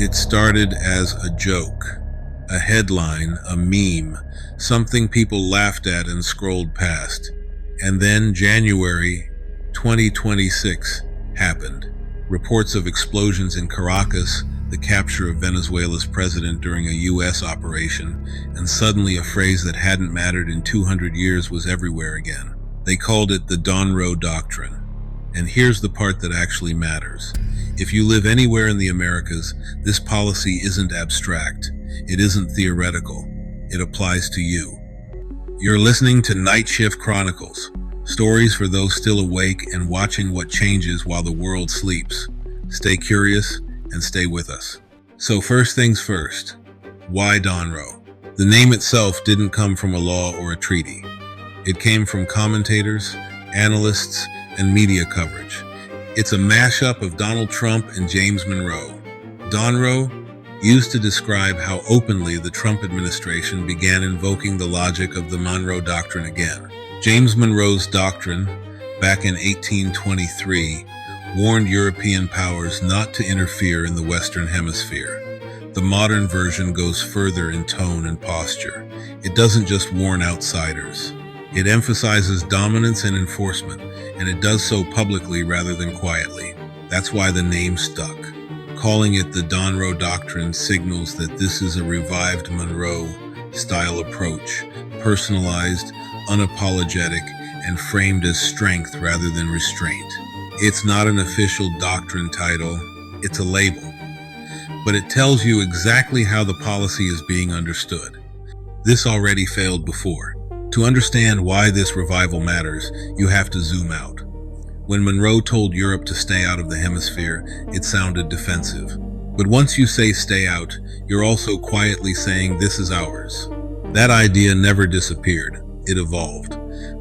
It started as a joke, a headline, a meme, something people laughed at and scrolled past. And then January 2026 happened. Reports of explosions in Caracas, the capture of Venezuela's president during a U.S. operation, and suddenly a phrase that hadn't mattered in 200 years was everywhere again. They called it the Donroe Doctrine. And here's the part that actually matters. If you live anywhere in the Americas, this policy isn't abstract. It isn't theoretical. It applies to you. You're listening to Nightshift Chronicles, stories for those still awake and watching what changes while the world sleeps. Stay curious and stay with us. So first things first, why Donroe? The name itself didn't come from a law or a treaty. It came from commentators, analysts, and media coverage. It's a mashup of Donald Trump and James Monroe. Donroe used to describe how openly the Trump administration began invoking the logic of the Monroe Doctrine again. James Monroe's doctrine, back in 1823, warned European powers not to interfere in the Western Hemisphere. The modern version goes further in tone and posture. It doesn't just warn outsiders. It emphasizes dominance and enforcement, and it does so publicly rather than quietly. That's why the name stuck. Calling it the Donroe Doctrine signals that this is a revived Monroe-style approach, personalized, unapologetic, and framed as strength rather than restraint. It's not an official doctrine title, it's a label. But it tells you exactly how the policy is being understood. This already failed before. To understand why this revival matters, you have to zoom out. When Monroe told Europe to stay out of the hemisphere, it sounded defensive. But once you say stay out, you're also quietly saying this is ours. That idea never disappeared. It evolved.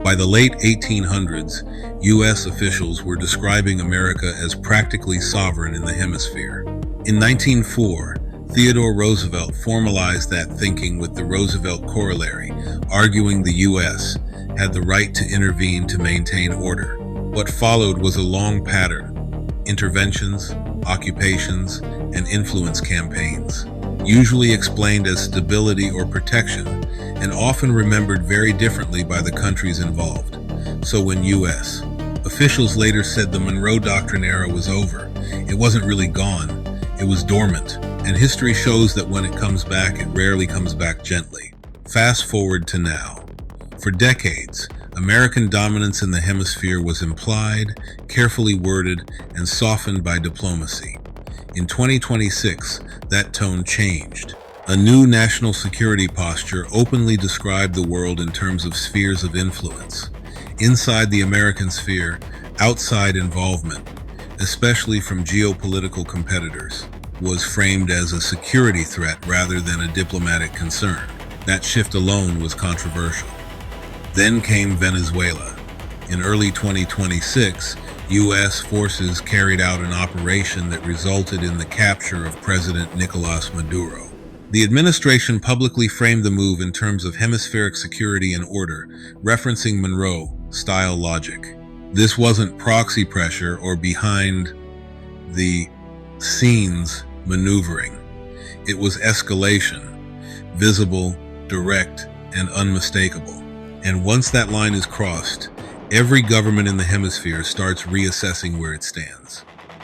By the late 1800s, U.S. officials were describing America as practically sovereign in the hemisphere. In 1904, Theodore Roosevelt formalized that thinking with the Roosevelt Corollary, arguing the U.S. had the right to intervene to maintain order. What followed was a long pattern: interventions, occupations, and influence campaigns, usually explained as stability or protection, and often remembered very differently by the countries involved. So when U.S. officials later said the Monroe Doctrine era was over, it wasn't really gone, it was dormant. And history shows that when it comes back, it rarely comes back gently. Fast forward to now. For decades, American dominance in the hemisphere was implied, carefully worded, and softened by diplomacy. In 2026, that tone changed. A new national security posture openly described the world in terms of spheres of influence. Inside the American sphere, outside involvement, especially from geopolitical competitors, was framed as a security threat rather than a diplomatic concern. That shift alone was controversial. Then came Venezuela. In early 2026, U.S. forces carried out an operation that resulted in the capture of President Nicolas Maduro. The administration publicly framed the move in terms of hemispheric security and order, referencing Monroe-style logic. This wasn't proxy pressure or behind the scenes maneuvering. It was escalation, visible, direct, and unmistakable. And once that line is crossed, every government in the hemisphere starts reassessing where it stands.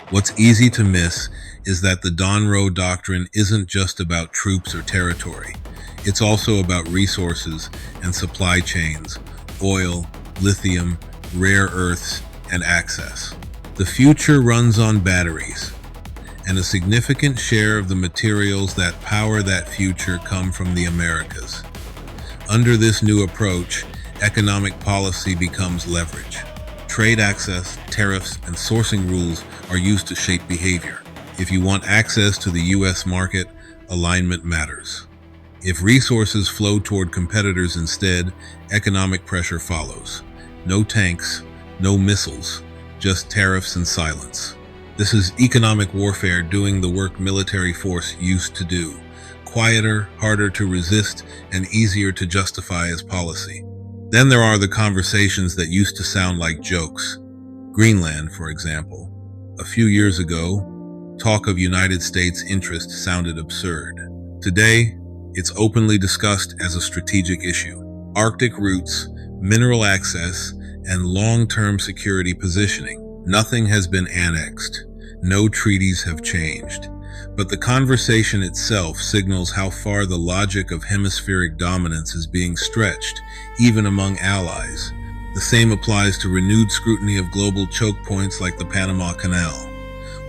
What's easy to miss is that the Donroe Doctrine isn't just about troops or territory. It's also about resources and supply chains, oil, lithium, rare earths, and access. The future runs on batteries, and a significant share of the materials that power that future come from the Americas. Under this new approach, economic policy becomes leverage. Trade access, tariffs, and sourcing rules are used to shape behavior. If you want access to the U.S. market, alignment matters. If resources flow toward competitors instead, economic pressure follows. No tanks, no missiles, just tariffs and silence. This is economic warfare doing the work military force used to do. Quieter, harder to resist, and easier to justify as policy. Then there are the conversations that used to sound like jokes. Greenland, for example. A few years ago, talk of United States interest sounded absurd. Today, it's openly discussed as a strategic issue. Arctic routes, mineral access, and long-term security positioning. Nothing has been annexed. No treaties have changed. But the conversation itself signals how far the logic of hemispheric dominance is being stretched, even among allies. The same applies to renewed scrutiny of global choke points like the Panama Canal.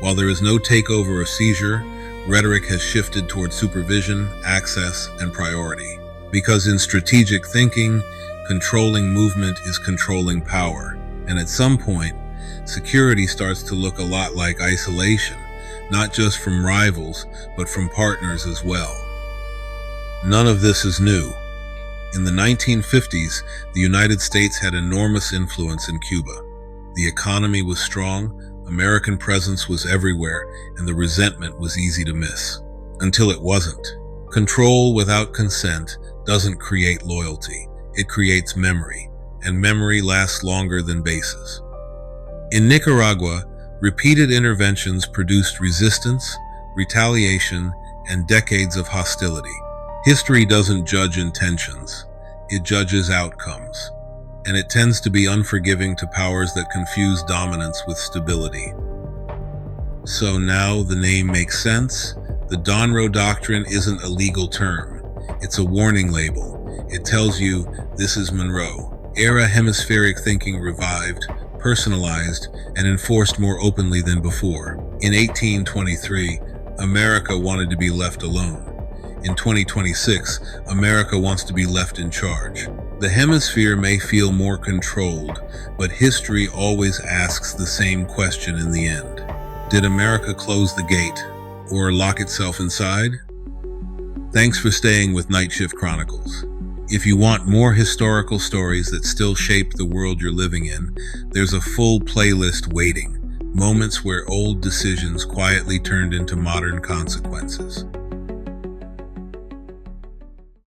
While there is no takeover or seizure, rhetoric has shifted toward supervision, access, and priority. Because in strategic thinking, controlling movement is controlling power. And at some point, security starts to look a lot like isolation, not just from rivals, but from partners as well. None of this is new. In the 1950s, the United States had enormous influence in Cuba. The economy was strong, American presence was everywhere, and the resentment was easy to miss. Until it wasn't. Control without consent doesn't create loyalty. It creates memory, and memory lasts longer than bases. In Nicaragua, repeated interventions produced resistance, retaliation, and decades of hostility. History doesn't judge intentions, it judges outcomes, and it tends to be unforgiving to powers that confuse dominance with stability. So now the name makes sense. The Donroe Doctrine isn't a legal term, it's a warning label. It tells you, this is Monroe. Era hemispheric thinking revived, personalized, and enforced more openly than before. In 1823, America wanted to be left alone. In 2026, America wants to be left in charge. The hemisphere may feel more controlled, but history always asks the same question in the end. Did America close the gate, or lock itself inside? Thanks for staying with Nightshift Chronicles. If you want more historical stories that still shape the world you're living in, there's a full playlist waiting. Moments where old decisions quietly turned into modern consequences.